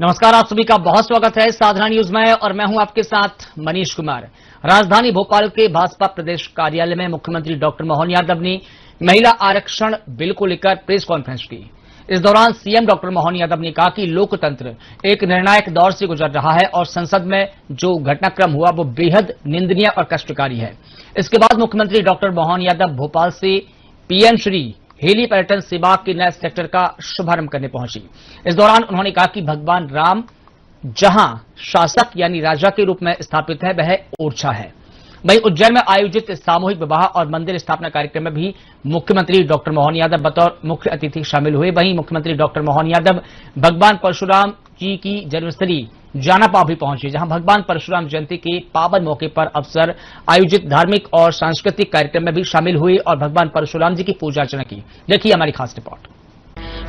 नमस्कार, आप सभी का बहुत स्वागत है साधना न्यूज में और मैं हूं आपके साथ मनीष कुमार। राजधानी भोपाल के भाजपा प्रदेश कार्यालय में मुख्यमंत्री डॉक्टर मोहन यादव ने महिला आरक्षण बिल को लेकर प्रेस कॉन्फ्रेंस की। इस दौरान सीएम डॉक्टर मोहन यादव ने कहा कि लोकतंत्र एक निर्णायक दौर से गुजर रहा है और संसद में जो घटनाक्रम हुआ वो बेहद निंदनीय और कष्टकारी है। इसके बाद मुख्यमंत्री डॉक्टर मोहन यादव भोपाल से पीएम श्री हेली पर्यटन सेवा के नए सेक्टर का शुभारंभ करने पहुंची। इस दौरान उन्होंने कहा कि भगवान राम जहां शासक यानी राजा के रूप में स्थापित है वह ओरछा है। वहीं उज्जैन में आयोजित सामूहिक विवाह और मंदिर स्थापना कार्यक्रम में भी मुख्यमंत्री डॉक्टर मोहन यादव बतौर मुख्य अतिथि शामिल हुए। वहीं मुख्यमंत्री डॉक्टर मोहन यादव भगवान परशुराम जी की जन्मस्थली जानापा भी पहुंचे, जहां भगवान परशुराम जयंती के पावन मौके पर अवसर आयोजित धार्मिक और सांस्कृतिक कार्यक्रम में भी शामिल हुए और भगवान परशुराम जी की पूजा अर्चना की। देखिए हमारी खास रिपोर्ट।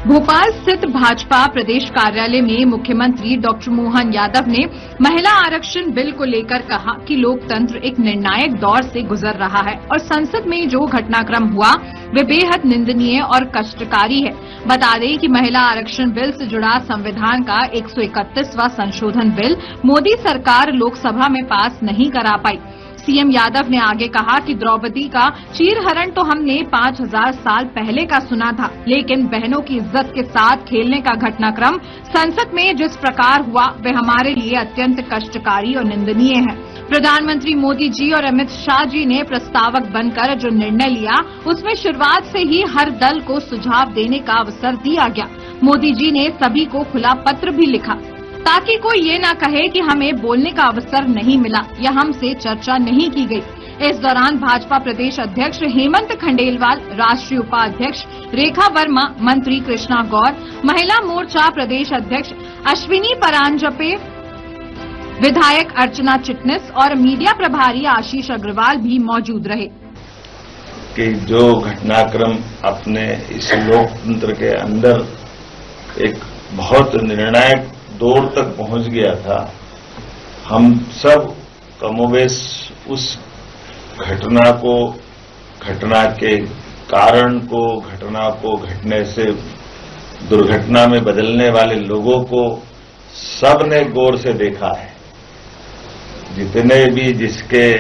भोपाल स्थित भाजपा प्रदेश कार्यालय में मुख्यमंत्री डॉक्टर मोहन यादव ने महिला आरक्षण बिल को लेकर कहा कि लोकतंत्र एक निर्णायक दौर से गुजर रहा है और संसद में जो घटनाक्रम हुआ वे बेहद निंदनीय और कष्टकारी है। बता दें कि महिला आरक्षण बिल से जुड़ा संविधान का 131वां संशोधन बिल मोदी सरकार लोकसभा में पास नहीं करा पाई। सीएम यादव ने आगे कहा कि द्रौपदी का चीरहरण तो हमने 5000 साल पहले का सुना था, लेकिन बहनों की इज्जत के साथ खेलने का घटनाक्रम संसद में जिस प्रकार हुआ वह हमारे लिए अत्यंत कष्टकारी और निंदनीय है। प्रधानमंत्री मोदी जी और अमित शाह जी ने प्रस्तावक बनकर जो निर्णय लिया उसमें शुरुआत से ही हर दल को सुझाव देने का अवसर दिया गया। मोदी जी ने सभी को खुला पत्र भी लिखा ताकि कोई ये ना कहे कि हमें बोलने का अवसर नहीं मिला या हमसे चर्चा नहीं की गई। इस दौरान भाजपा प्रदेश अध्यक्ष हेमंत खंडेलवाल, राष्ट्रीय उपाध्यक्ष रेखा वर्मा, मंत्री कृष्णा गौर, महिला मोर्चा प्रदेश अध्यक्ष अश्विनी परांजपे, विधायक अर्चना चिटनिस और मीडिया प्रभारी आशीष अग्रवाल भी मौजूद रहे। कि जो घटनाक्रम अपने इस लोकतंत्र के अंदर एक बहुत निर्णायक दौर तक पहुंच गया था, हम सब कमोबेश उस घटना के कारण को, घटना को घटने से दुर्घटना में बदलने वाले लोगों को सबने गौर से देखा है। जितने भी जिसके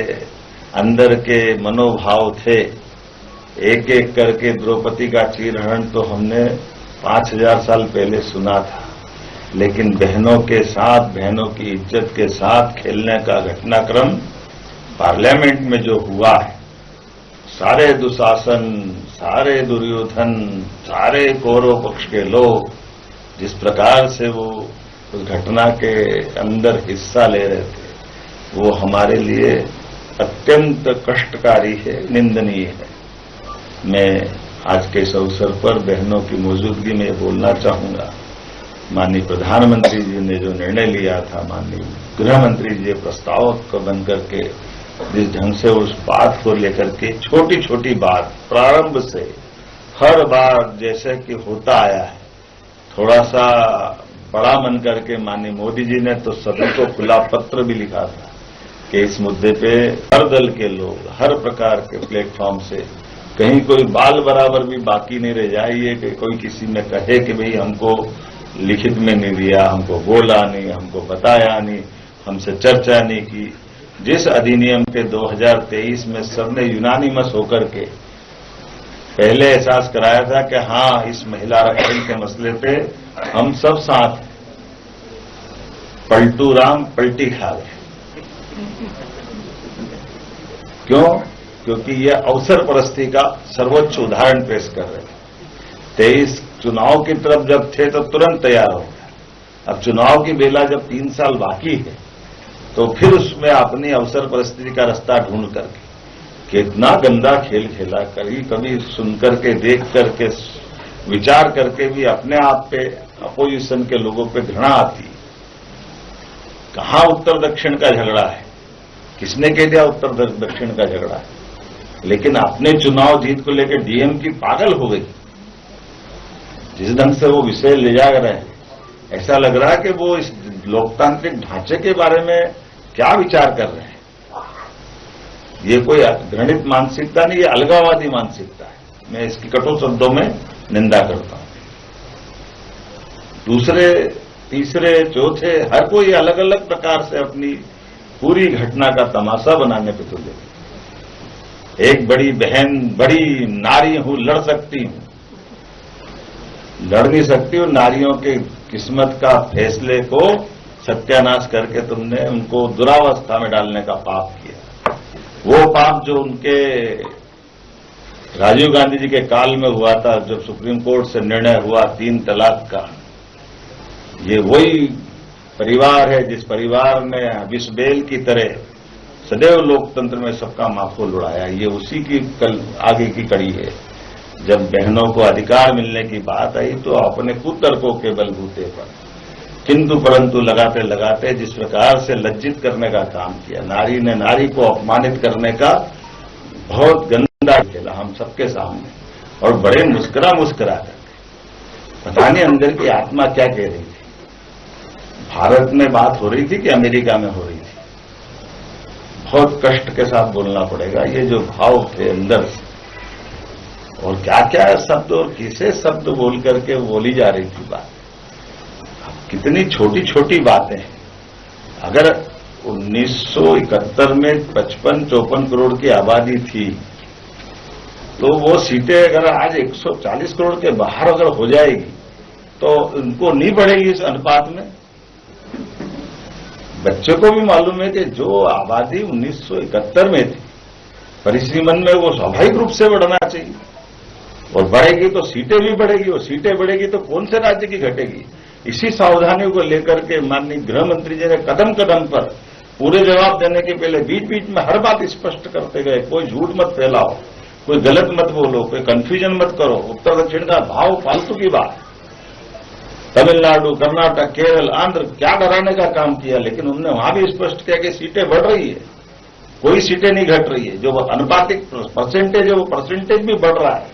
अंदर के मनोभाव थे, एक एक करके द्रौपदी का चीरहरण तो हमने 5000 साल पहले सुना था, लेकिन बहनों के साथ, बहनों की इज्जत के साथ खेलने का घटनाक्रम पार्लियामेंट में जो हुआ है, सारे दुशासन, सारे दुर्योधन, सारे कौरव पक्ष के लोग जिस प्रकार से वो उस घटना के अंदर हिस्सा ले रहे थे, वो हमारे लिए अत्यंत कष्टकारी है, निंदनीय है। मैं आज के इस अवसर पर बहनों की मौजूदगी में बोलना चाहूंगा, माननीय प्रधानमंत्री जी ने जो निर्णय लिया था, माननीय गृह मंत्री जी प्रस्तावक बनकर के जिस ढंग से उस बात को लेकर के छोटी छोटी बात प्रारंभ से हर बार जैसे कि होता आया है, थोड़ा सा बड़ा मन करके माननीय मोदी जी ने तो सभी को खुला पत्र भी लिखा था कि इस मुद्दे पे हर दल के लोग हर प्रकार के प्लेटफॉर्म से कहीं कोई बाल बराबर भी बाकी नहीं रह जाए, ये कि कोई किसी में कहे कि भाई हमको लिखित में नहीं दिया, हमको बोला नहीं, हमको बताया नहीं, हमसे चर्चा नहीं की। जिस अधिनियम के 2023 में सबने यूनानिमस होकर के पहले एहसास कराया था कि हाँ, इस महिला आरक्षण के मसले पे हम सब साथ, पलटू राम पलटी खा गए। क्यों? क्योंकि यह अवसर परस्ती का सर्वोच्च उदाहरण पेश कर रहे थे। 23 चुनाव की तरफ जब थे तो तुरंत तैयार हो गया। अब चुनाव की बेला जब 3 साल बाकी है तो फिर उसमें अपनी अवसर परिस्थिति का रास्ता ढूंढ करके कितना गंदा खेल खेला, कभी सुन करके, देख करके, विचार करके भी अपने आप पे अपोजिशन के लोगों पे घृणा आती। कहां उत्तर दक्षिण का झगड़ा है? किसने कह दिया उत्तर दक्षिण का झगड़ा है? लेकिन अपने चुनाव जीत को लेकर डीएम की पागल हो गई। जिस ढंग से वो विषय ले जा रहे हैं, ऐसा लग रहा है कि वो इस लोकतांत्रिक ढांचे के बारे में क्या विचार कर रहे हैं। ये कोई घृणित मानसिकता नहीं, ये अलगाववादी मानसिकता है। मैं इसकी कठोर शब्दों में निंदा करता हूं। दूसरे तीसरे, चौथे, हर कोई अलग अलग प्रकार से अपनी पूरी घटना का तमाशा बनाने पे तुले। एक बड़ी बहन, बड़ी नारी हूं, लड़ सकती हूं, लड़ नहीं सकती हूं। नारियों के किस्मत का फैसले को सत्यानाश करके तुमने उनको दुरावस्था में डालने का पाप किया। वो पाप जो उनके राजीव गांधी जी के काल में हुआ था, जब सुप्रीम कोर्ट से निर्णय हुआ 3 तलाक का। ये वही परिवार है जिस परिवार ने विषबेल की तरह सदैव लोकतंत्र में सबका माखोल उड़ाया। ये उसी की कल आगे की कड़ी है। जब बहनों को अधिकार मिलने की बात आई तो अपने कुतर्कों के बलबूते पर किंतु परंतु लगाते लगाते जिस प्रकार से लज्जित करने का काम किया, नारी ने नारी को अपमानित करने का बहुत गंदा खेला हम सबके सामने, और बड़े मुस्कुरा करके। पता नहीं अंदर की आत्मा क्या कह रही थी। भारत में बात हो रही थी कि अमेरिका में हो रही थी, बहुत कष्ट के साथ बोलना पड़ेगा। ये जो भाव थे अंदर से, और क्या क्या शब्द और किसे शब्द बोल करके बोली जा रही थी बात। कितनी छोटी छोटी बातें हैं। अगर 1971 में 55-54 करोड़ की आबादी थी, तो वो सीटें अगर आज 140 करोड़ के बाहर अगर हो जाएगी तो उनको नहीं बढ़ेगी इस अनुपात में। बच्चों को भी मालूम है कि जो आबादी 1971 में थी परिसीमन में, वो स्वाभाविक रूप से बढ़ना चाहिए, और बढ़ेगी तो सीटें भी बढ़ेगी, और सीटें बढ़ेगी तो कौन से राज्य की घटेगी। इसी सावधानियों को लेकर के माननीय गृह मंत्री जी ने कदम कदम पर पूरे जवाब देने के पहले बीच बीच में हर बात स्पष्ट करते गए। कोई झूठ मत फैलाओ, कोई गलत मत बोलो, कोई कंफ्यूजन मत करो, उत्तर दक्षिण का भाव फालतू की बात। तमिलनाडु, कर्नाटक, केरल, आंध्र, क्या डराने का काम किया, लेकिन उन्होंने वहां भी स्पष्ट किया कि सीटें बढ़ रही है, कोई सीटें नहीं घट रही है। जो अनुपातिक परसेंटेज है वो परसेंटेज भी बढ़ रहा है।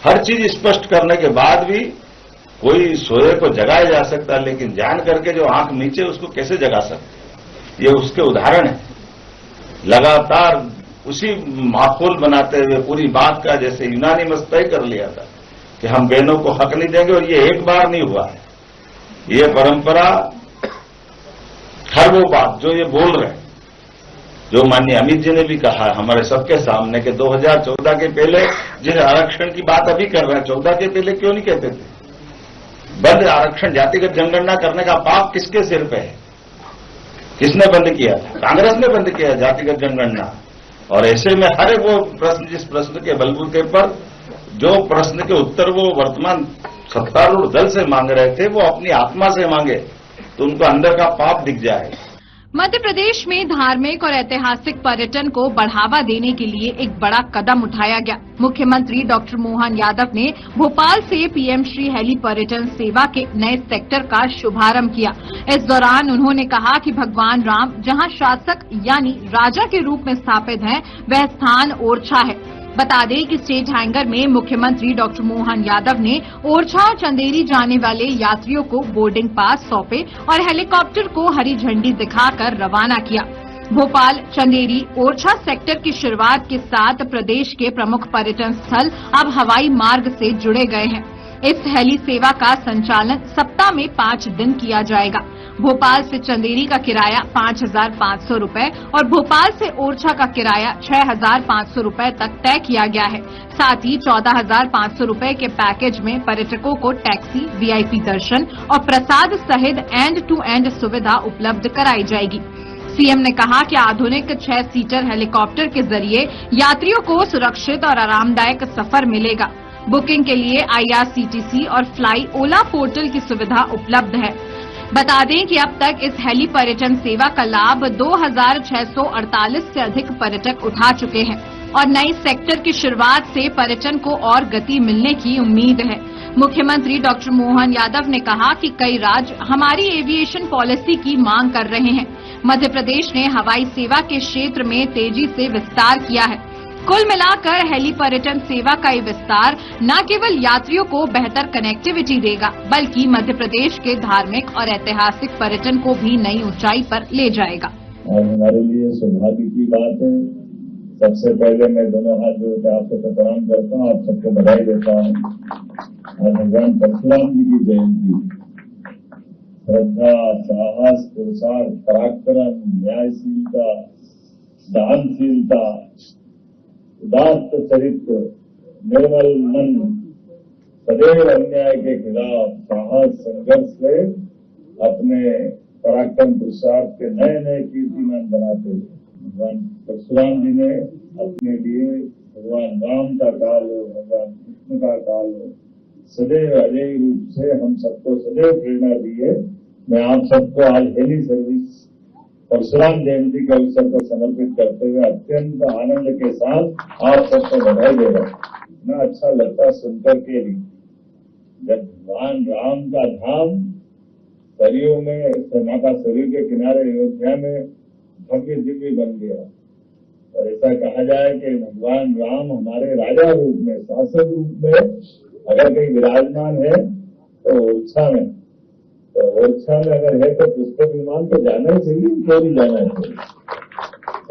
हर चीज स्पष्ट करने के बाद भी कोई सोए को जगाया जा सकता है, लेकिन जान करके जो आंख नीचे उसको कैसे जगा सकते, ये उसके उदाहरण है। लगातार उसी माहौल बनाते हुए पूरी बात का जैसे यूनानिमस तय कर लिया था कि हम बहनों को हक नहीं देंगे, और ये एक बार नहीं हुआ है। ये परंपरा, हर वो बात जो ये बोल रहे हैं, जो माननीय अमित जी ने भी कहा हमारे सबके सामने कि 2014 के पहले जिस आरक्षण की बात अभी कर रहे हैं, 14 के पहले क्यों नहीं कहते थे। बंद आरक्षण, जातिगत जनगणना करने का पाप किसके सिर पे है, किसने बंद किया था? कांग्रेस ने बंद किया जातिगत जनगणना। और ऐसे में हर वो प्रश्न, जिस प्रश्न के बलबूते पर जो प्रश्न के उत्तर वो वर्तमान सत्तारूढ़ दल से मांग रहे थे, वो अपनी आत्मा से मांगे तो उनको अंदर का पाप दिख जाए। मध्य प्रदेश में धार्मिक और ऐतिहासिक पर्यटन को बढ़ावा देने के लिए एक बड़ा कदम उठाया गया। मुख्यमंत्री डॉक्टर मोहन यादव ने भोपाल से पीएम श्री हेली पर्यटन सेवा के नए सेक्टर का शुभारंभ किया। इस दौरान उन्होंने कहा कि भगवान राम जहां शासक यानी राजा के रूप में स्थापित हैं, वह स्थान ओरछा है। बता दें कि स्टेट हैंगर में मुख्यमंत्री डॉक्टर मोहन यादव ने ओरछा और चंदेरी जाने वाले यात्रियों को बोर्डिंग पास सौंपे और हेलीकॉप्टर को हरी झंडी दिखाकर रवाना किया। भोपाल, चंदेरी, ओरछा सेक्टर की शुरुआत के साथ प्रदेश के प्रमुख पर्यटन स्थल अब हवाई मार्ग से जुड़े गए हैं। इस हेली सेवा का संचालन सप्ताह में 5 दिन किया जाएगा। भोपाल से चंदेरी का किराया 5,500 रुपए और भोपाल से ओरछा का किराया 6,500 रुपए तक तय किया गया है। साथ ही 14,500 रुपए के पैकेज में पर्यटकों को टैक्सी, वीआईपी दर्शन और प्रसाद सहित एंड टू एंड सुविधा उपलब्ध कराई जाएगी। सीएम ने कहा कि आधुनिक 6 सीटर हेलीकॉप्टर के जरिए यात्रियों को सुरक्षित और आरामदायक सफर मिलेगा। बुकिंग के लिए IRCTC और फ्लाई ओला पोर्टल की सुविधा उपलब्ध है। बता दें कि अब तक इस हेली पर्यटन सेवा का लाभ 2,648 से अधिक पर्यटक उठा चुके हैं और नई सेक्टर की शुरुआत से पर्यटन को और गति मिलने की उम्मीद है। मुख्यमंत्री डॉक्टर मोहन यादव ने कहा कि कई राज्य हमारी एविएशन पॉलिसी की मांग कर रहे हैं। मध्य प्रदेश ने हवाई सेवा के क्षेत्र में तेजी से विस्तार किया है। कुल मिलाकर हेली पर्यटन सेवा का ये विस्तार न केवल यात्रियों को बेहतर कनेक्टिविटी देगा, बल्कि मध्य प्रदेश के धार्मिक और ऐतिहासिक पर्यटन को भी नई ऊंचाई पर ले जाएगा। और हमारे लिए सौभाग्य की बात है। सबसे पहले मैं दोनों हाथ जोड़कर आप सबको प्रणाम करता हूँ, आप सबको बधाई देता हूँ। और भगवान परशुराम जी की जयंती श्रद्धा, साहस, पुरुषार्थ, पराक्रम, न्यायशीलता, दानशीलता, उदात्त चरित्र, निर्मल मन, सदैव अन्याय के खिलाफ साहस संघर्ष से अपने पराक्रम पुरुषार्थ के नए नए कीर्तिमान बनाते हुए भगवान परशुराम जी ने अपने लिए भगवान राम का काल हो, भगवान कृष्ण का काल हो, सदैव अजय रूप से हम सबको सदैव प्रेरणा दी है। मैं आप सबको आज हेली सर्विस परशुराम जयंती के अवसर पर समर्पित करते हुए अत्यंत आनंद के साथ आप सबको बधाई दे रहा हूं। इतना अच्छा लगता सुनकर के भी, जब भगवान राम का धाम सरयू में, माता सरयू के किनारे अयोध्या में भव्य दिव्य बन गया। और ऐसा कहा जाए कि भगवान राम हमारे राजा रूप में, शासक रूप में अगर कहीं विराजमान है तो ओरछा में, तो ओरछा में अगर है तो पुष्पक विमान तो जाना ही चाहिए, क्यों नहीं जाना चाहिए।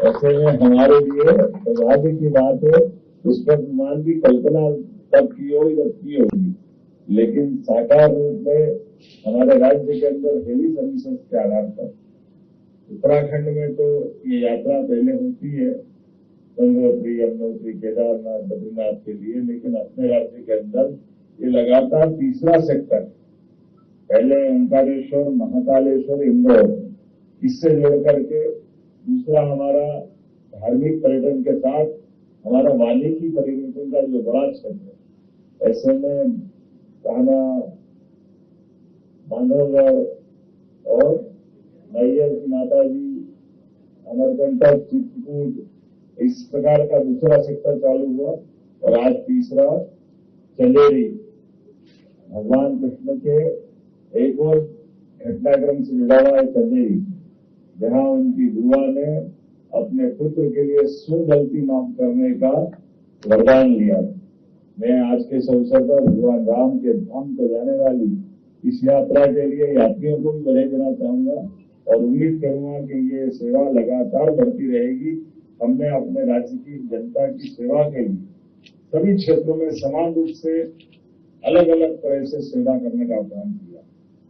ऐसे में हमारे लिए सौभाग्य की बात है, पुष्पक विमान की कल्पना तब की होगी जब की होगी, लेकिन साकार रूप में हमारे राज्य के अंदर हेली सर्विसेज के आधार पर उत्तराखंड में तो ये यात्रा पहले होती है गंगोत्री, यमुनोत्री, केदारनाथ, बद्रीनाथ के लिए, लेकिन अपने राज्य के अंदर ये लगातार तीसरा सेक्टर, पहले ओंकारेश्वर, महाकालेश्वर, इंदौर, इससे जोड़ करके दूसरा हमारा धार्मिक पर्यटन के साथ हमारा वाल्मीकि पर्यटन का जो बड़ा क्षेत्र है, ऐसे में कान्हा, बांधवगढ़ और मैयर की माता जी, अमरकंटक, चित्रकूट, इस प्रकार का दूसरा सेक्टर चालू हुआ। और आज तीसरा चंदेरी, भगवान कृष्ण के एक और घटनाक्रम से जुड़ा हुआ है चंदेरी, जहां उनकी बुआ ने अपने पुत्र के लिए 100 गलती माफ करने का वरदान लिया। मैं आज के इस अवसर पर भगवान राम के धाम को जाने वाली इस यात्रा के लिए यात्रियों को भी बधाई देना चाहूंगा और उम्मीद करूंगा कि ये सेवा लगातार बढ़ती रहेगी। हमने अपने राज्य की जनता की सेवा के लिए सभी क्षेत्रों में समान रूप से अलग अलग तरह से सेवा करने का काम किया।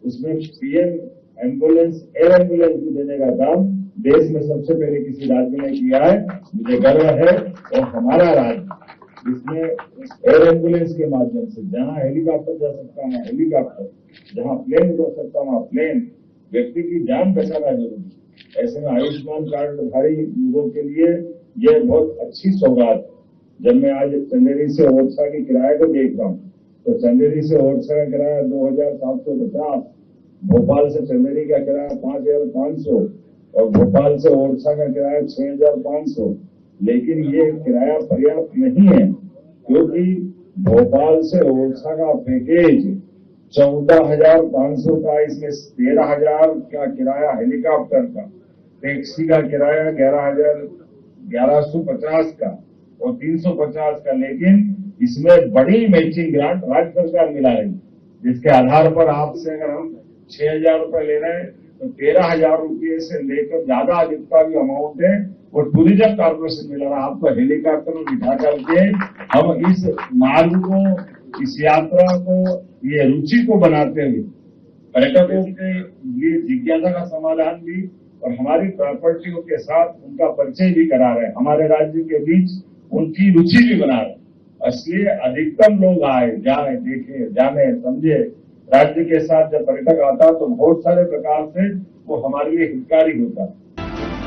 उसमें पीएम एम्बुलेंस, एयर एम्बुलेंस भी देने का काम देश में सबसे पहले किसी राज्य ने किया है। मुझे गर्व है और हमारा राज्य इसमें एयर एम्बुलेंस के माध्यम से जहां हेलीकॉप्टर जा सकता है हेलीकॉप्टर, जहां प्लेन जा सकता वहां प्लेन, व्यक्ति की जान बचाना जरूरी। ऐसे में आयुष्मान कार्डधारी लोगों के लिए यह बहुत अच्छी सौगात है। जब मैं आज चंदेरी से ओरछा की किराए को देख रहा हूँ तो चंदेरी से ओरछा का किराया 2750, भोपाल से चंदेरी का किराया 5500 और भोपाल से ओरछा का किराया 6500। लेकिन ये किराया पर्याप्त नहीं है, क्योंकि भोपाल से ओरछा का पैकेज 14,500 का, इसमें 13,000 का किराया हेलीकॉप्टर का, टैक्सी का किराया 1150 का और 350 का। लेकिन इसमें बड़ी मैचिंग ग्रांट राज्य सरकार मिला है, जिसके आधार पर आपसे अगर हम 6,000 रुपए ले रहे हैं तो 13,000 रुपये से लेकर ज्यादा जितना भी अमाउंट है वो टूरिज्म कॉर्पोरेशन मिला रहा। आपको हेलीकॉप्टर में बिठा करके हम इस मार्ग को, इस यात्रा को, ये रुचि को बनाते हुए पर्यटकों के लिए जिज्ञासा का समाधान भी और हमारी प्रॉपर्टियों के साथ उनका परिचय भी करा रहे हैं, हमारे राज्य के बीच उनकी रुचि भी बना रहे हैं। इसलिए अधिकतम लोग आए, जाए, देखे, जाने, समझे। राज्य के साथ जब पर्यटक आता तो बहुत सारे प्रकार से वो हमारे लिए हितकारी होता है।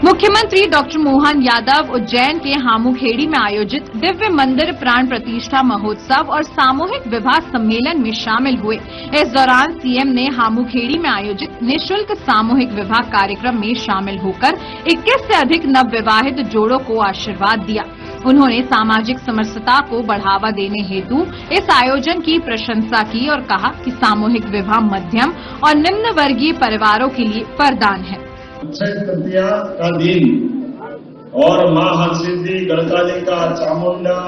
मुख्यमंत्री डॉक्टर मोहन यादव उज्जैन के हामुखेड़ी में आयोजित दिव्य मंदिर प्राण प्रतिष्ठा महोत्सव और सामूहिक विवाह सम्मेलन में शामिल हुए। इस दौरान सीएम ने हामुखेड़ी में आयोजित निःशुल्क सामूहिक विवाह कार्यक्रम में शामिल होकर 21 से अधिक नवविवाहित जोड़ों को आशीर्वाद दिया। उन्होंने सामाजिक समरसता को बढ़ावा देने हेतु इस आयोजन की प्रशंसा की और कहा कि सामूहिक विवाह मध्यम और निम्न वर्गीय परिवारों के लिए वरदान है। अक्षय तृतीया का दिन और मां हरसिद्धि, गढ़कालिका, चामुंडा,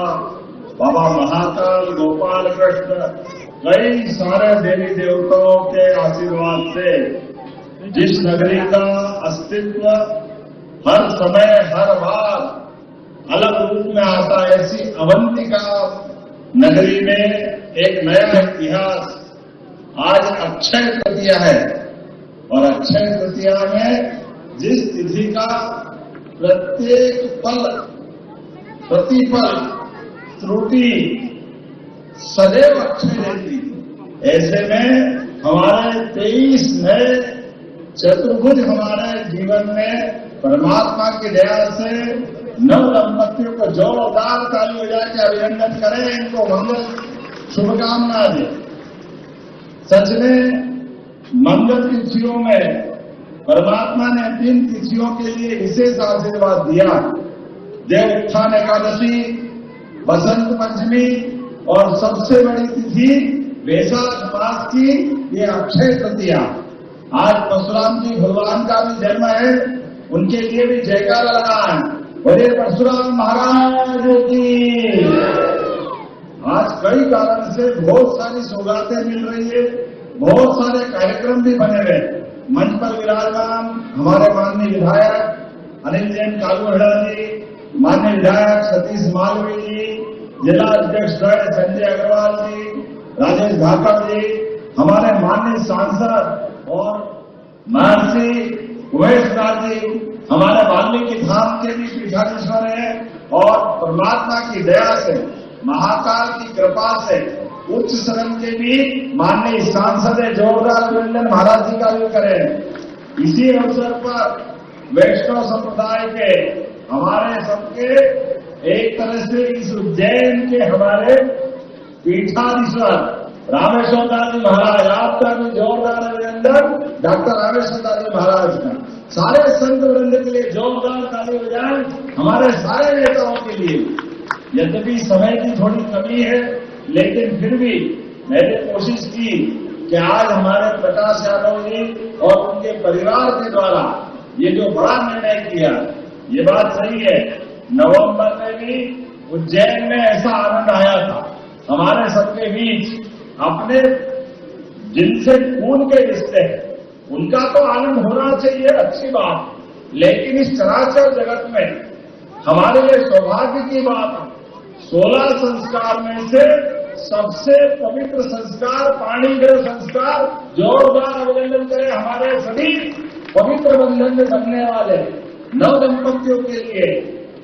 बाबा महाकाल, गोपाल कृष्ण, कई सारे देवी देवताओं के आशीर्वाद से जिस नगरी का अस्तित्व हर समय हर बार अलग रूप में आता है, ऐसी अवंतिका नगरी में एक नया इतिहास आज अक्षय तृतीया है। और अक्षय तृतीया में जिस तिथि का प्रत्येक पल प्रतिपल त्रुटि सदैव अक्षय रहती, ऐसे में हमारे 23 नए चतुर्भुज हमारे जीवन में परमात्मा की दया से नव दंपतियों को जोरदार ताली बजा के अभिनंदन करें, इनको मंगल शुभकामना दें। सच में मंगल तिथियों में परमात्मा ने 3 तिथियों के लिए विशेष आशीर्वाद दिया। देव उत्थान एकादशी, बसंत पंचमी और सबसे बड़ी तिथि वैशाख मास की ये अक्षय तृतीया। आज परशुराम जी भगवान का भी जन्म है, उनके लिए भी जयकारा लगा है, बोले परशुराम महाराज की। आज कई कारण से बहुत सारी सौगातें मिल रही है, बहुत सारे कार्यक्रम भी बने हुए। मंच पर विराजमान हमारे माननीय विधायक अनिल जैन कालूहेड़ा जी, माननीय विधायक सतीश मालवीय जी, जिला अध्यक्ष संजय अग्रवाल जी, राजेश धाकड़ जी, हमारे माननीय सांसद और महर्षि उमेश नाथ जी, हमारे वाल्मीकि धाम के भी पीठाधीश्वर हैं और परमात्मा की दया से, महाकाल की कृपा से उच्च सदन के भी माननीय सांसद जोरदार अभिनंदन महाराज जी का भी करें। इसी अवसर पर वैष्णव संप्रदाय के हमारे सबके एक तरह से इस उज्जैन के हमारे पीठाधीश्वर रामेश्वर दास जी महाराज, आपका भी जोरदार अभिनंदन डॉक्टर रामेश्वर दास जी महाराज का। सारे संत वृंद के लिए जोरदार ताली बजाएं, हमारे सारे नेताओं के लिए। यद्यपि समय की थोड़ी कमी है, लेकिन फिर भी मैंने कोशिश की कि आज हमारे प्रकाश यादव जी और उनके परिवार के द्वारा ये जो बड़ा निर्णय किया, ये बात सही है। नवंबर में भी उज्जैन में ऐसा आनंद आया था, हमारे सबके बीच अपने जिनसे खून के रिश्ते हैं उनका तो आनंद होना चाहिए, अच्छी बात, लेकिन इस चराचर जगत में हमारे लिए सौभाग्य की बात, 16 संस्कार में से सबसे पवित्र संस्कार पाणिग्रह संस्कार, जोरदार अभिनंदन करें हमारे सभी पवित्र बंधन में बनने वाले नव दंपतियों के लिए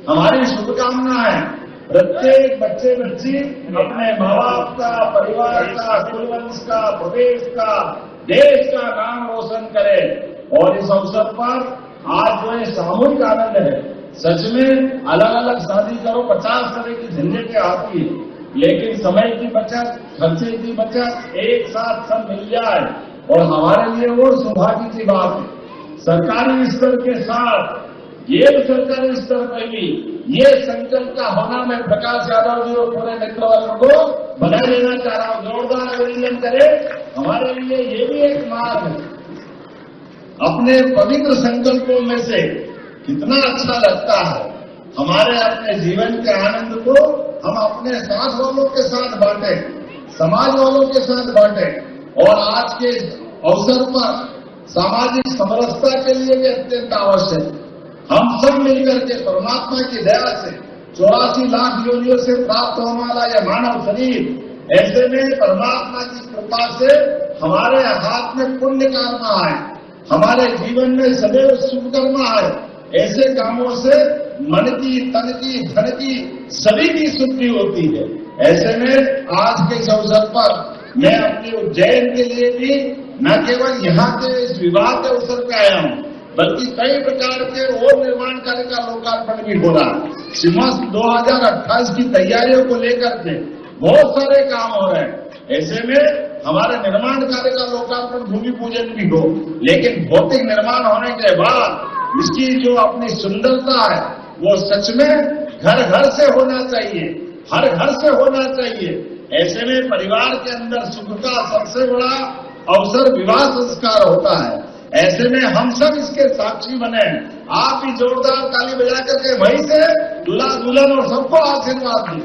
हमारी शुभकामनाएं। प्रत्येक बच्चे बच्ची अपने माँ बाप का, परिवार का, कुलवंश का, प्रदेश का, देश का नाम रोशन करे। और इस अवसर पर आज जो ये सामूहिक आनंद है, सच में अलग अलग शादी करो 50 तरह की झंझटें आती है, लेकिन समय की बचत, खर्चे की बचत, एक साथ सब मिल जाए और हमारे लिए वो सौभाग्य की बात है। सरकारी स्तर के साथ गैर सरकारी स्तर पर भी ये संकल्प का होना, मैं प्रकाश यादव जी और पूरे मित्र वर्ग को बधाई देना चाह रहा हूं। जोरदार अभिनंदन करें, हमारे लिए ये भी एक मार्ग है। अपने पवित्र संकल्पों में से कितना अच्छा लगता है, हमारे अपने जीवन के आनंद को हम अपने साथ वालों के साथ बांटें, समाज वालों के साथ बांटें। और आज के अवसर पर सामाजिक समरसता के लिए भी अत्यंत आवश्यक, हम सब मिलकर के परमात्मा की दया से 84 लाख योनियों से प्राप्त होने वाला यह मानव शरीर, ऐसे में परमात्मा की कृपा से हमारे हाथ में पुण्य कर्म आए, हमारे जीवन में सदैव शुभ कर्म आए। ऐसे कामों से मन की, तन की, धन की, सभी की शुद्धि होती है। ऐसे में आज के इस अवसर पर मैं अपने उज्जैन के लिए भी न केवल यहाँ के इस विवाह के अवसर पे आया हूँ, बल्कि कई प्रकार के और निर्माण कार्य का लोकार्पण भी हो रहा है। सिंहस्थ 2028 की तैयारियों को लेकर के बहुत सारे काम हो रहे हैं। ऐसे में हमारे निर्माण कार्य का लोकार्पण, भूमि पूजन भी हो, लेकिन भौतिक निर्माण होने के बाद इसकी जो अपनी सुंदरता है वो सच में घर घर से होना चाहिए, हर घर से होना चाहिए। ऐसे में परिवार के अंदर सुख का सबसे बड़ा अवसर विवाह संस्कार होता है। ऐसे में हम सब इसके साक्षी बने। आप भी जोरदार ताली बजा करके वहीं से दूल्हा दुल्हन और सबको आशीर्वाद दी।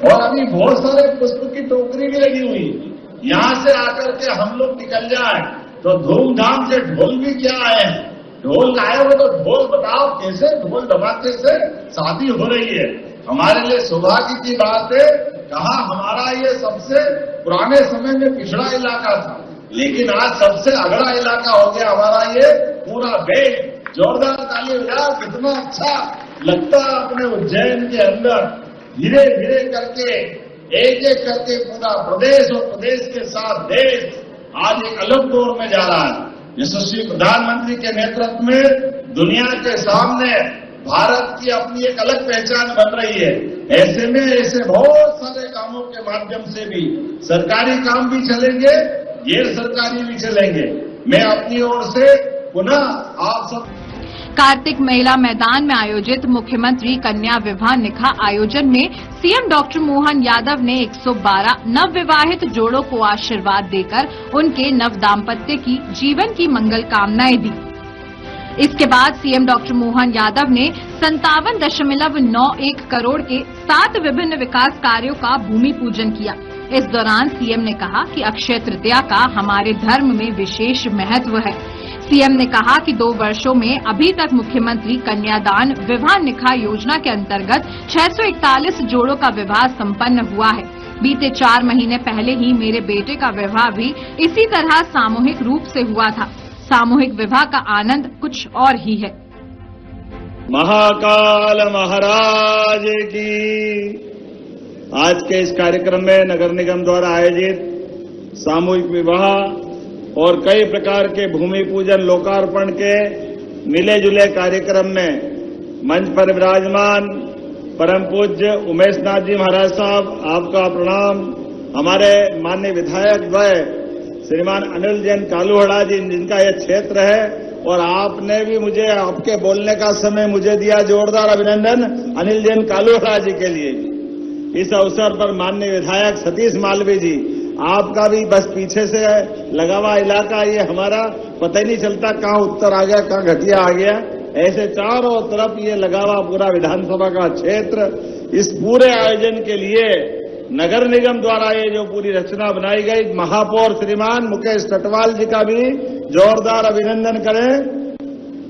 और अभी बहुत सारे पुष्प की टोकरी भी लगी हुई, यहाँ से आकर के हम लोग निकल जाए तो धूमधाम से ढोल भी क्या आए हैं, ढोल आए हो तो ढोल बताओ कैसे, ढोल धमाके से शादी हो रही है। हमारे लिए सौभाग्य की बात है, कहा हमारा ये सबसे पुराने समय में पिछड़ा इलाका था, लेकिन आज सबसे अगला इलाका हो गया हमारा ये पूरा बेल्ट। जोरदार ताली बजाओ, कितना अच्छा लगता है अपने उज्जैन के अंदर धीरे धीरे करके एक एक करके पूरा प्रदेश और प्रदेश के साथ देश आज एक अलग दौर में जा रहा है। यशस्वी प्रधानमंत्री के नेतृत्व में दुनिया के सामने भारत की अपनी एक अलग पहचान बन रही है। ऐसे में ऐसे बहुत सारे कामों के माध्यम से भी सरकारी काम भी चलेंगे, गैर सरकारी भी चलेंगे। मैं अपनी ओर से पुनः आप सब कार्तिक महिला मैदान में आयोजित मुख्यमंत्री कन्या विवाह निकाह आयोजन में सीएम डॉक्टर मोहन यादव ने 112 नवविवाहित जोड़ों को आशीर्वाद देकर उनके नव दाम्पत्य की जीवन की मंगल कामनाएं दी। इसके बाद सीएम डॉक्टर मोहन यादव ने 57.91 करोड़ के 7 विभिन्न विकास कार्यों का भूमि पूजन किया। इस दौरान सीएम ने कहा कि अक्षय तृतीया का हमारे धर्म में विशेष महत्व है। सीएम ने कहा कि 2 वर्षों में अभी तक मुख्यमंत्री कन्यादान विवाह निकाह योजना के अंतर्गत 641 जोड़ों का विवाह संपन्न हुआ है। बीते 4 महीने पहले ही मेरे बेटे का विवाह भी इसी तरह सामूहिक रूप से हुआ था। सामूहिक विवाह का आनंद कुछ और ही है। महाकाल महाराज की। आज के इस कार्यक्रम में नगर निगम द्वारा आयोजित सामूहिक विवाह और कई प्रकार के भूमि पूजन लोकार्पण के मिले जुले कार्यक्रम में मंच पर विराजमान परम पूज्य उमेश नाथ जी महाराज साहब, आपका प्रणाम। हमारे माननीय विधायक द्वय श्रीमान अनिल जैन कालूहड़ा जी, जिनका यह क्षेत्र है, और आपने भी मुझे आपके बोलने का समय मुझे दिया। जोरदार अभिनंदन अनिल जैन कालूहड़ा जी के लिए। इस अवसर पर माननीय विधायक सतीश मालवीय जी, आपका भी बस पीछे से लगा हुआ इलाका, ये हमारा पता ही नहीं चलता कहाँ उत्तर आ गया कहाँ घटिया आ गया। ऐसे चारों तरफ ये लगा हुआ पूरा विधानसभा का क्षेत्र। इस पूरे आयोजन के लिए नगर निगम द्वारा ये जो पूरी रचना बनाई गई, महापौर श्रीमान मुकेश टटवाल जी का भी जोरदार अभिनंदन करें।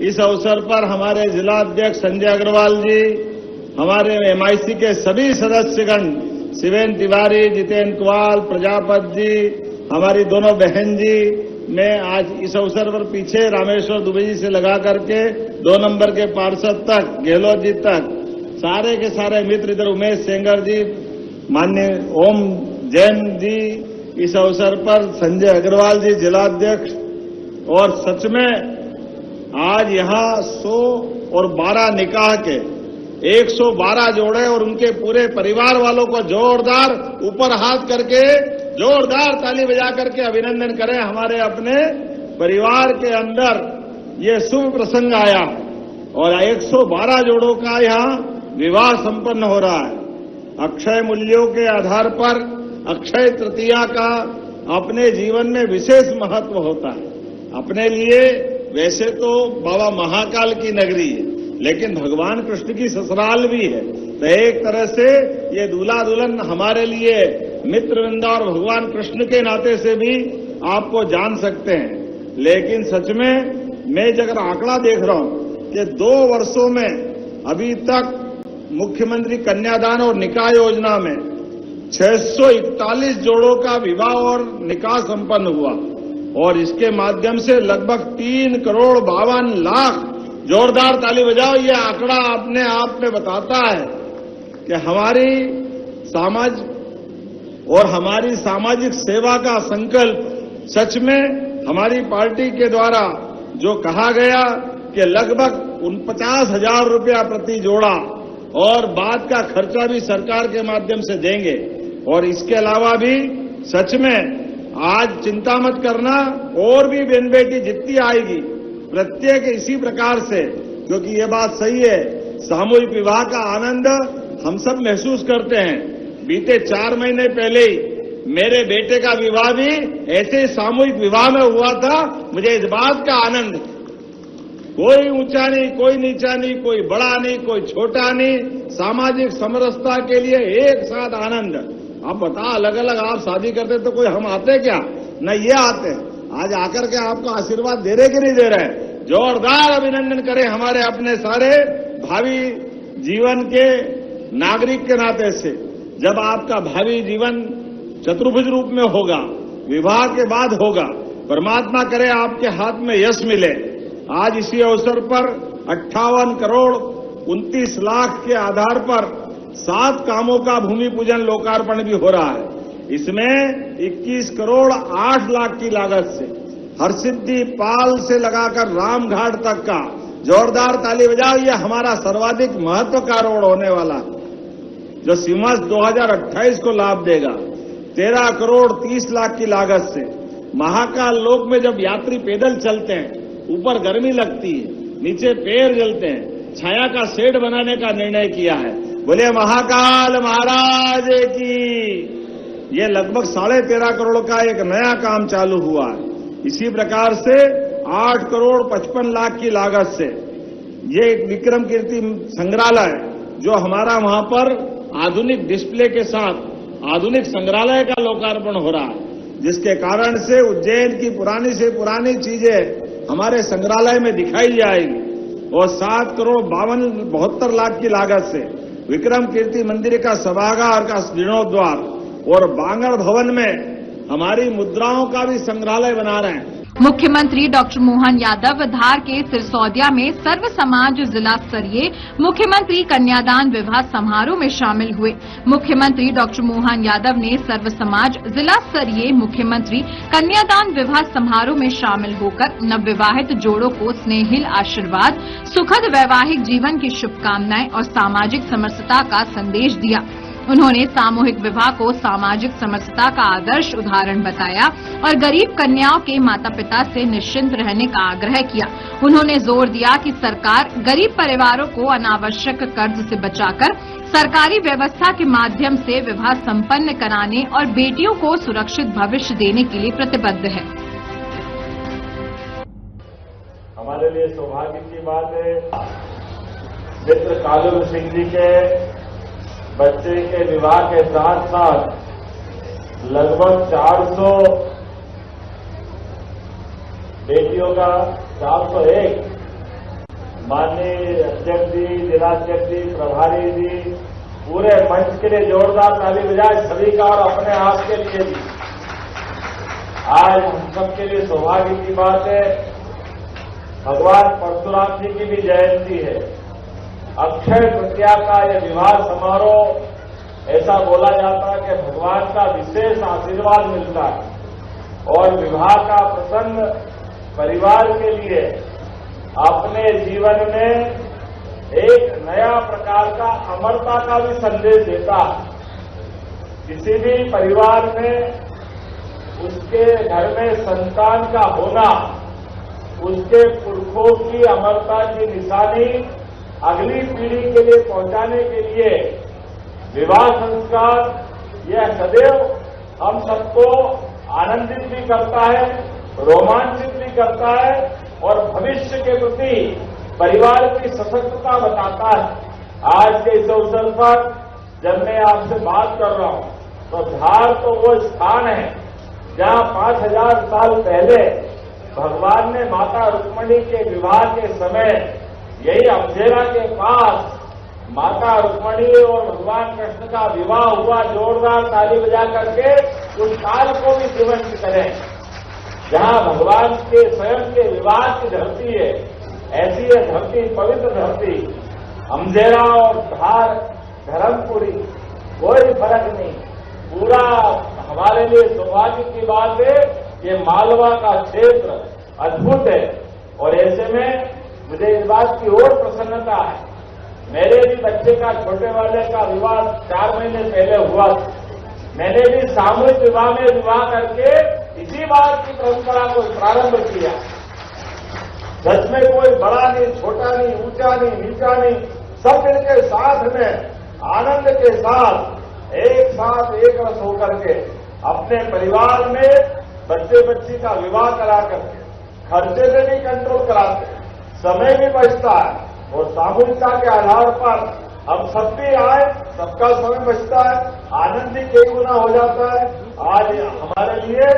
इस अवसर पर हमारे जिला अध्यक्ष संजय अग्रवाल जी, हमारे एमआईसी के सभी सदस्यगण शिवेन तिवारी, जितेंद्र कुमार, प्रजापत जी, हमारी दोनों बहन जी, मैं आज इस अवसर पर पीछे रामेश्वर दुबे जी से लगा करके 2 नंबर के पार्षद तक, गहलोत जी तक, सारे के सारे मित्र, इधर उमेश सेंगर जी, माननीय ओम जैन जी, इस अवसर पर संजय अग्रवाल जी जिलाध्यक्ष। और सच में आज यहाँ 112 निकाह के 112 जोड़े और उनके पूरे परिवार वालों को जोरदार ऊपर हाथ करके जोरदार ताली बजा करके अभिनंदन करें। हमारे अपने परिवार के अंदर ये शुभ प्रसंग आया और 112 जोड़ों का यहाँ विवाह संपन्न हो रहा है। अक्षय मूल्यों के आधार पर अक्षय तृतीया का अपने जीवन में विशेष महत्व होता है। अपने लिए वैसे तो बाबा महाकाल की नगरी है, लेकिन भगवान कृष्ण की ससुराल भी है, तो एक तरह से ये दूल्हा दुल्हन हमारे लिए मित्रवृंदा और भगवान कृष्ण के नाते से भी आपको जान सकते हैं। लेकिन सच में मैं अगर आंकड़ा देख रहा हूं कि 2 वर्षों में अभी तक मुख्यमंत्री कन्यादान और निकाह योजना में 641 जोड़ों का विवाह और निकाह संपन्न हुआ और इसके माध्यम से लगभग 3 करोड़ 52 लाख, जोरदार ताली बजाओ, ये आंकड़ा अपने आप में बताता है कि हमारी समाज और हमारी सामाजिक सेवा का संकल्प सच में हमारी पार्टी के द्वारा जो कहा गया कि लगभग 49,000 रुपया प्रति जोड़ा और बाद का खर्चा भी सरकार के माध्यम से देंगे। और इसके अलावा भी सच में आज चिंता मत करना, और भी बहन बेटी जितनी आएगी प्रत्येक इसी प्रकार से, क्योंकि ये बात सही है, सामूहिक विवाह का आनंद हम सब महसूस करते हैं। बीते 4 महीने पहले ही मेरे बेटे का विवाह भी ऐसे सामूहिक विवाह में हुआ था। मुझे इस बात का आनंद, कोई ऊंचा नहीं, कोई नीचा नहीं, कोई बड़ा नहीं, कोई छोटा नहीं, सामाजिक समरसता के लिए एक साथ आनंद। आप बता, अलग अलग आप शादी करते तो कोई हम आते क्या? न ये आते। आज आकर के आपको आशीर्वाद दे रहे कि नहीं दे रहे? जोरदार अभिनंदन करें हमारे अपने सारे भावी जीवन के नागरिक के नाते से। जब आपका भावी जीवन चतुर्भुज रूप में होगा, विवाह के बाद होगा, परमात्मा करे आपके हाथ में यश मिले। आज इसी अवसर पर 58 करोड़ 29 लाख के आधार पर 7 कामों का भूमि पूजन लोकार्पण भी हो रहा है। इसमें 21 करोड़ 8 लाख की लागत से हरसिद्धि पाल से लगाकर रामघाट तक का जोरदार ताली बजाओ। यह हमारा सर्वाधिक महत्व का रोड होने वाला है जो सीमस 2028 को लाभ देगा। 13 करोड़ 30 लाख की लागत से महाकाल लोक में जब यात्री पैदल चलते हैं, ऊपर गर्मी लगती है, नीचे पैर जलते हैं, छाया का शेड बनाने का निर्णय किया है। बोले महाकाल महाराज की। ये लगभग 13.5 करोड़ का एक नया काम चालू हुआ है। इसी प्रकार से 8 करोड़ 55 लाख की लागत से ये एक विक्रम कीर्ति संग्रहालय जो हमारा वहां पर आधुनिक डिस्प्ले के साथ आधुनिक संग्रहालय का लोकार्पण हो रहा है, जिसके कारण से उज्जैन की पुरानी से पुरानी चीजें हमारे संग्रहालय में दिखाई जाएगी। और 7 करोड़ 72 लाख की लागत से विक्रम कीर्ति मंदिर का सभागार का जीर्णोद्वार और बांगड़ भवन में हमारी मुद्राओं का भी संग्रहालय बना रहे हैं। मुख्यमंत्री डॉक्टर मोहन यादव धार के सिरसौदिया में सर्व समाज जिला स्तरीय मुख्यमंत्री कन्यादान विवाह समारोह में शामिल हुए। मुख्यमंत्री डॉक्टर मोहन यादव ने सर्व समाज जिला स्तरीय मुख्यमंत्री कन्यादान विवाह समारोह में शामिल होकर नवविवाहित जोड़ों को स्नेहिल आशीर्वाद, सुखद वैवाहिक जीवन की शुभकामनाएं और सामाजिक समरसता का संदेश दिया। उन्होंने सामूहिक विवाह को सामाजिक समरसता का आदर्श उदाहरण बताया और गरीब कन्याओं के माता पिता से निश्चिंत रहने का आग्रह किया। उन्होंने जोर दिया कि सरकार गरीब परिवारों को अनावश्यक कर्ज से बचाकर सरकारी व्यवस्था के माध्यम से विवाह संपन्न कराने और बेटियों को सुरक्षित भविष्य देने के लिए प्रतिबद्ध है। हमारे लिए सौभाग्य की बात है, मित्र कालू सिंह जी के बच्चे के विवाह के साथ साथ लगभग 400 बेटियों का 401 माननीय अध्यक्ष जी, जिलाध्यक्ष जी, प्रभारी जी, पूरे मंच के लिए जोरदार ताली बजाए सभी का और अपने आप के लिए भी। आज हम सबके लिए सौभाग्य की बात है, भगवान परशुराम जी की भी जयंती है। अक्षय तृतीया का यह विवाह समारोह ऐसा बोला जाता है कि भगवान का विशेष आशीर्वाद मिलता है और विवाह का प्रसंग परिवार के लिए अपने जीवन में एक नया प्रकार का अमरता का भी संदेश देता है। किसी भी परिवार में उसके घर में संतान का होना उसके पुरखों की अमरता की निशानी अगली पीढ़ी के लिए पहुंचाने के लिए विवाह संस्कार यह सदैव हम सबको आनंदित भी करता है, रोमांचित भी करता है और भविष्य के प्रति परिवार की सशक्तता बताता है। आज के इस अवसर पर जब मैं आपसे बात कर रहा हूं तो धार तो वो स्थान है जहां 5000 साल पहले भगवान ने माता रुक्मिणी के विवाह के समय यही अमझेरा के पास माता रुक्मिणी और भगवान कृष्ण का विवाह हुआ। जोरदार ताली बजा करके उस काल को भी जीवंत करें जहां भगवान के स्वयं के विवाह की धरती है। ऐसी है धरती, पवित्र धरती अमझेरा और धार धर्मपुरी, कोई फर्क नहीं। पूरा हमारे लिए सौभाग्य की बात है, ये मालवा का क्षेत्र अद्भुत है और ऐसे में मुझे इस बात की और प्रसन्नता है। मेरे भी बच्चे का छोटे वाले का विवाह 4 महीने पहले हुआ। मैंने भी सामूहिक विवाह में विवाह करके इसी बात की परंपरा को प्रारंभ किया। सच में कोई बड़ा नहीं, छोटा नहीं, ऊंचा नहीं, नीचा नहीं, सब मिलकर साथ में आनंद के साथ एक रस होकर के अपने परिवार में बच्चे बच्ची का विवाह करा करके खर्चे से भी कंट्रोल कराते, समय भी बचता है और सामूहिकता के आधार पर हम सब भी आए, सबका समय बचता है, आनंद भी कई गुना हो जाता है। आज हमारे लिए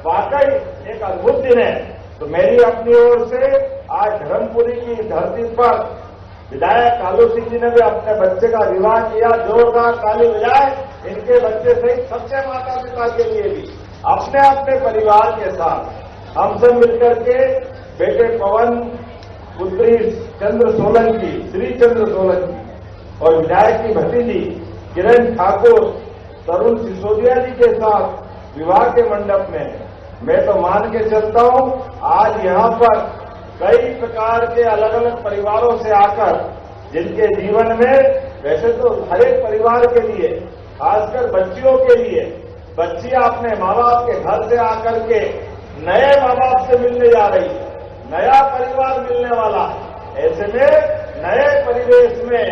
वाकई एक अद्भुत दिन है। तो मेरी अपनी ओर से आज धर्मपुरी की धरती पर विधायक कालू सिंह जी ने भी अपने बच्चे का विवाह किया। जोरदार ताली बजाए इनके बच्चे सहित सबके माता पिता के लिए भी अपने अपने परिवार के साथ हम सब मिलकर के बेटे पवन, पुत्री चंद्र सोलंकी, श्री चंद्र सोलंकी और विधायक की भतीजी किरण ठाकुर तरुण सिसोदिया जी के साथ विवाह के मंडप में मैं तो मान के चलता हूं, आज यहां पर कई प्रकार के अलग अलग परिवारों से आकर जिनके जीवन में, वैसे तो हर एक परिवार के लिए, खासकर बच्चियों के लिए, बच्चियां अपने माँ बाप के घर से आकर के नए माँ बाप से मिलने जा रही है, नया परिवार मिलने वाला है। ऐसे में नए परिवेश में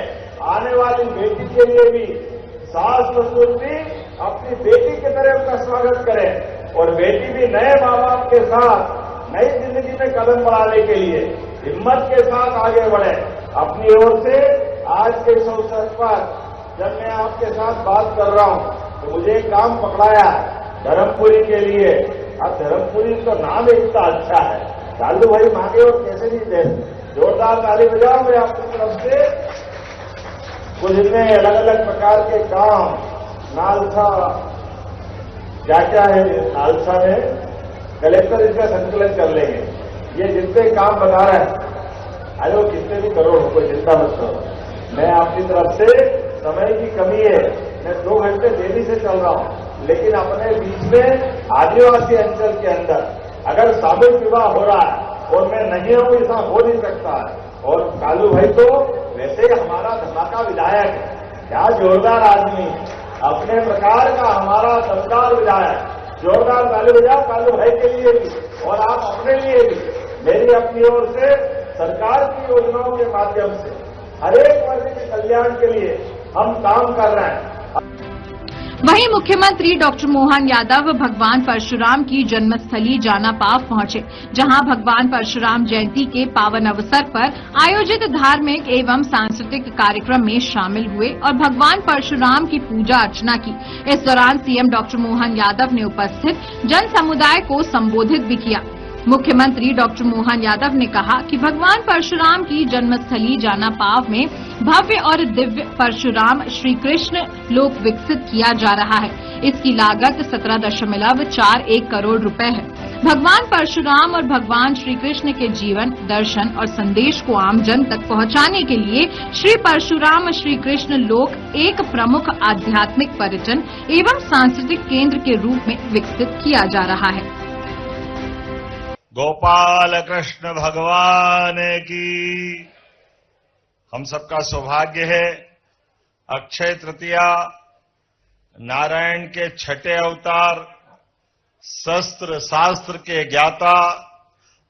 आने वाली बेटी के लिए भी सास ससुर भी अपनी बेटी की तरह उनका स्वागत करें और बेटी भी नए माँ बाप के साथ नई जिंदगी में कदम बढ़ाने के लिए हिम्मत के साथ आगे बढ़े। अपनी ओर से आज के इस अवसर पर जब मैं आपके साथ बात कर रहा हूं तो मुझे एक काम पकड़ाया धर्मपुरी के लिए। अब धर्मपुरी तो नाम इतना अच्छा है, लालू भाई मांगे और कैसे नहीं दे, जोरदार ताली बजाओ। मैं आपकी तरफ से कुछ इतने अलग अलग प्रकार के काम, नालसा क्या क्या है, नालसा में कलेक्टर इसका संकलन कर लेंगे। ये जितने काम बता रहे हैं, अरे वो कितने भी करोड़ हो, कोई चिंता मत करो। मैं आपकी तरफ से, समय की कमी है, मैं 2 घंटे देरी से चल रहा हूं, लेकिन अपने बीच में आदिवासी अंचल के अंदर अगर सामूहिक विवाह हो रहा है और मैं नहीं हूं, ऐसा हो नहीं सकता है। और कालू भाई तो वैसे ही हमारा धमाका विधायक है, क्या जोरदार आदमी, अपने प्रकार का हमारा दमदार विधायक। जोरदार ताली बजाओ कालू भाई के लिए भी और आप अपने लिए भी। मेरी अपनी ओर से सरकार की योजनाओं के माध्यम से हर एक वर्ग के कल्याण के लिए हम काम कर रहे हैं। वहीं मुख्यमंत्री डॉक्टर मोहन यादव भगवान परशुराम की जन्मस्थली जानापाव पहुंचे, जहां भगवान परशुराम जयंती के पावन अवसर पर आयोजित धार्मिक एवं सांस्कृतिक कार्यक्रम में शामिल हुए और भगवान परशुराम की पूजा अर्चना की। इस दौरान सीएम डॉक्टर मोहन यादव ने उपस्थित जन समुदाय को संबोधित भी किया। मुख्यमंत्री डॉक्टर मोहन यादव ने कहा कि भगवान परशुराम की जन्मस्थली जानापाव में भव्य और दिव्य परशुराम श्री कृष्ण लोक विकसित किया जा रहा है। इसकी लागत 17.41 करोड़ रुपए है। भगवान परशुराम और भगवान श्री कृष्ण के जीवन, दर्शन और संदेश को आम जन तक पहुंचाने के लिए श्री परशुराम श्री कृष्ण लोक एक प्रमुख आध्यात्मिक पर्यटन एवं सांस्कृतिक केंद्र के रूप में विकसित किया जा रहा है। गोपाल कृष्ण भगवान की। हम सबका सौभाग्य है, अक्षय तृतीया, नारायण के छठे अवतार, शस्त्र शास्त्र के ज्ञाता,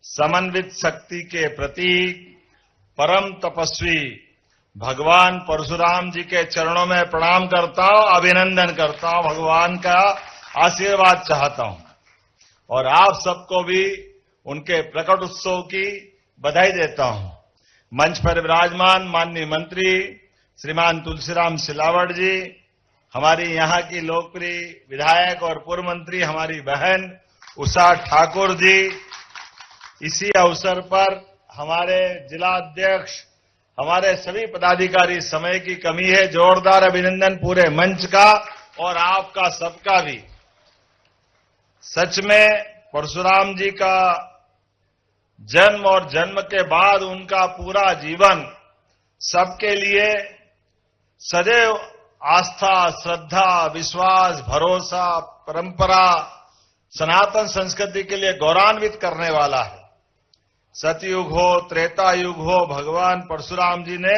समन्वित शक्ति के प्रतीक, परम तपस्वी भगवान परशुराम जी के चरणों में प्रणाम करता हूं, अभिनंदन करता हूं, भगवान का आशीर्वाद चाहता हूं और आप सबको भी उनके प्रकट उत्सव की बधाई देता हूं। मंच पर विराजमान माननीय मंत्री श्रीमान तुलसीराम सिलावट जी, हमारी यहां की लोकप्रिय विधायक और पूर्व मंत्री हमारी बहन उषा ठाकुर जी, इसी अवसर पर हमारे जिला अध्यक्ष, हमारे सभी पदाधिकारी, समय की कमी है, जोरदार अभिनंदन पूरे मंच का और आपका सबका भी। सच में परशुराम जी का जन्म और जन्म के बाद उनका पूरा जीवन सबके लिए सदैव आस्था, श्रद्धा, विश्वास, भरोसा, परंपरा, सनातन संस्कृति के लिए गौरवान्वित करने वाला है। सतयुग हो, त्रेता युग हो, भगवान परशुराम जी ने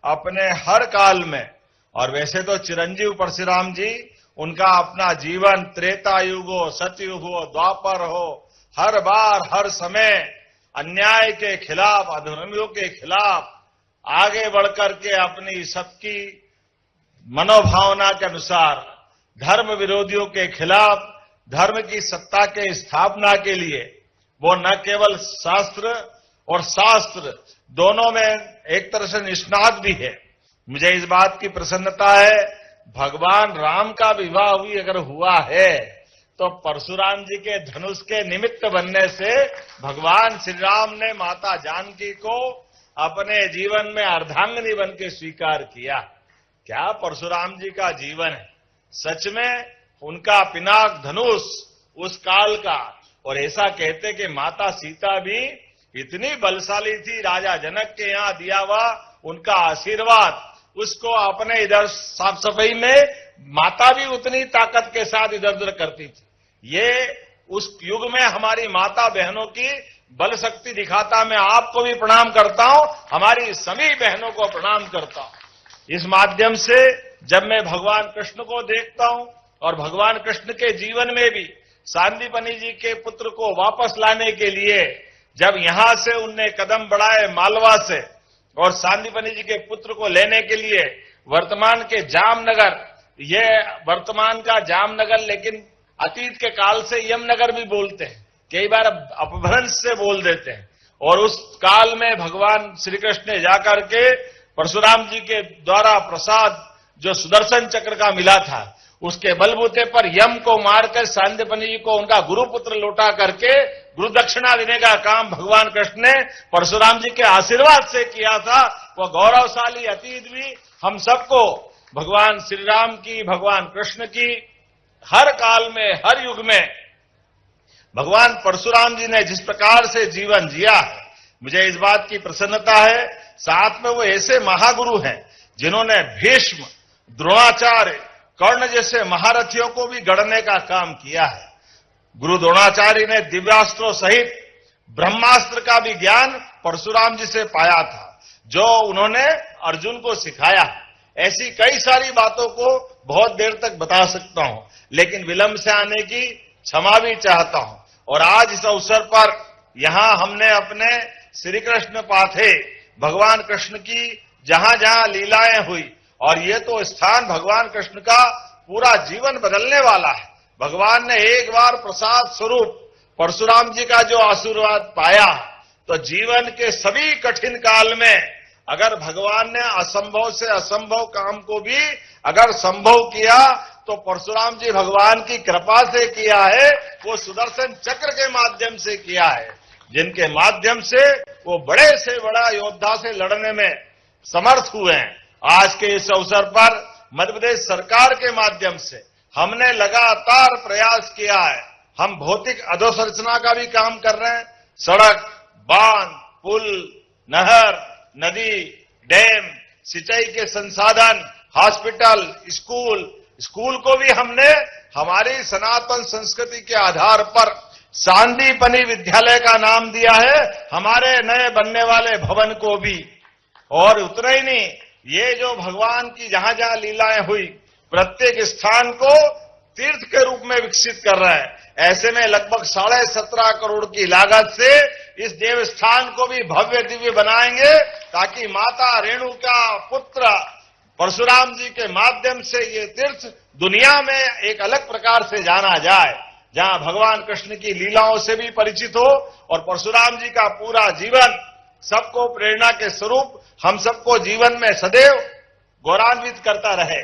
अपने हर काल में, और वैसे तो चिरंजीव परशुराम जी, उनका अपना जीवन त्रेता युग हो, सतयुग हो, द्वापर हो, हर बार हर समय अन्याय के खिलाफ, अधर्मियों के खिलाफ आगे बढ़कर के अपनी सबकी मनोभावना के अनुसार धर्म विरोधियों के खिलाफ धर्म की सत्ता के स्थापना के लिए वो न केवल शास्त्र और शास्त्र दोनों में एक तरह से निष्णात भी है। मुझे इस बात की प्रसन्नता है, भगवान राम का विवाह भी अगर हुआ है तो परशुराम जी के धनुष के निमित्त बनने से भगवान श्री राम ने माता जानकी को अपने जीवन में अर्धांगिनी बन के स्वीकार किया। क्या परशुराम जी का जीवन है, सच में उनका पिनाक धनुष उस काल का और ऐसा कहते कि माता सीता भी इतनी बलशाली थी, राजा जनक के यहां दिया हुआ उनका आशीर्वाद, उसको अपने इधर साफ सफाई में माता भी उतनी ताकत के साथ इधर उधर करती थी। ये उस युग में हमारी माता बहनों की बल शक्ति दिखाता। मैं आपको भी प्रणाम करता हूं, हमारी सभी बहनों को प्रणाम करता हूं। इस माध्यम से जब मैं भगवान कृष्ण को देखता हूं और भगवान कृष्ण के जीवन में भी सांदीपनि जी के पुत्र को वापस लाने के लिए जब यहां से उनने कदम बढ़ाए मालवा से और सांदीपनि जी के पुत्र को लेने के लिए वर्तमान के जामनगर, ये वर्तमान का जामनगर लेकिन अतीत के काल से यमनगर भी बोलते हैं, कई बार अपभ्रंश से बोल देते हैं। और उस काल में भगवान श्री कृष्ण ने जाकर के परशुराम जी के द्वारा प्रसाद जो सुदर्शन चक्र का मिला था, उसके बलबूते पर यम को मारकर सांदीपनि जी को उनका गुरुपुत्र लौटा करके गुरु दक्षिणा देने का काम भगवान कृष्ण ने परशुराम जी के आशीर्वाद से किया था। वो गौरवशाली अतीत भी हम सबको भगवान श्री राम की, भगवान कृष्ण की हर काल में, हर युग में भगवान परशुराम जी ने जिस प्रकार से जीवन जिया है, मुझे इस बात की प्रसन्नता है। साथ में वो ऐसे महागुरु हैं जिन्होंने भीष्म, द्रोणाचार्य, कर्ण जैसे महारथियों को भी गढ़ने का काम किया है। गुरु द्रोणाचार्य ने दिव्यास्त्रों सहित ब्रह्मास्त्र का भी ज्ञान परशुराम जी से पाया था, जो उन्होंने अर्जुन को सिखाया। ऐसी कई सारी बातों को बहुत देर तक बता सकता हूं, लेकिन विलंब से आने की क्षमा भी चाहता हूं। और आज इस अवसर पर यहां हमने अपने श्री कृष्ण पाथे भगवान कृष्ण की जहां जहां लीलाएं हुई, और ये तो स्थान भगवान कृष्ण का पूरा जीवन बदलने वाला है। भगवान ने एक बार प्रसाद स्वरूप परशुराम जी का जो आशीर्वाद पाया, तो जीवन के सभी कठिन काल में अगर भगवान ने असंभव से असंभव काम को भी अगर संभव किया, तो परशुराम जी भगवान की कृपा से किया है, वो सुदर्शन चक्र के माध्यम से किया है, जिनके माध्यम से वो बड़े से बड़ा योद्धा से लड़ने में समर्थ हुए हैं। आज के इस अवसर पर मध्य प्रदेश सरकार के माध्यम से हमने लगातार प्रयास किया है। हम भौतिक अधोसंरचना का भी काम कर रहे हैं, सड़क, बांध, पुल, नहर, नदी, डैम, सिंचाई के संसाधन, हॉस्पिटल, स्कूल को भी हमने हमारी सनातन संस्कृति के आधार पर सांदीपनि विद्यालय का नाम दिया है, हमारे नए बनने वाले भवन को भी। और उतना ही नहीं, ये जो भगवान की जहां जहां लीलाएं हुई, प्रत्येक स्थान को तीर्थ के रूप में विकसित कर रहा है। ऐसे में लगभग 17.5 करोड़ की लागत से इस देवस्थान को भी भव्य दिव्य बनाएंगे, ताकि माता रेणु का पुत्र परशुराम जी के माध्यम से ये तीर्थ दुनिया में एक अलग प्रकार से जाना जाए, जहां भगवान कृष्ण की लीलाओं से भी परिचित हो और परशुराम जी का पूरा जीवन सबको प्रेरणा के स्वरूप हम सबको जीवन में सदैव गौरवान्वित करता रहे।